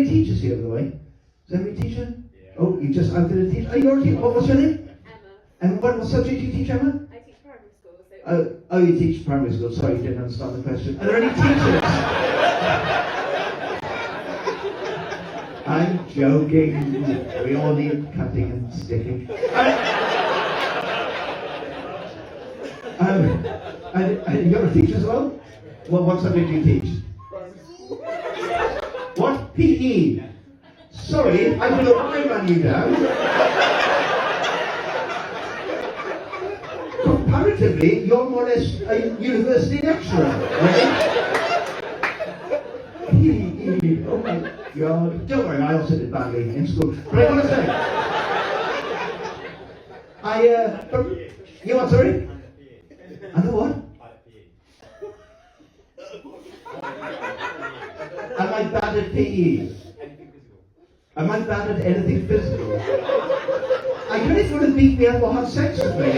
any teachers here, by the way? Is there any teacher? Yeah. Oh, you just out there to teach? Are you already? What's your name? Emma. And what subject do you teach, Emma? I teach primary school. So Oh, you teach primary school. Sorry, you didn't understand the question. Are there any teachers? I'm joking. We all need cutting and sticking. And you're a teacher as well? Well, what subject do you teach? What? PE? Sorry, I don't know why I ran you down. Comparatively, you're more or less a university lecturer, right? PE, oh my God. Don't worry, I also did badly in school. But I want to say, you what, sorry? I know what? Am I bad at PE? Am I bad at anything physical? I don't know if you want to beat me up or have sex with me.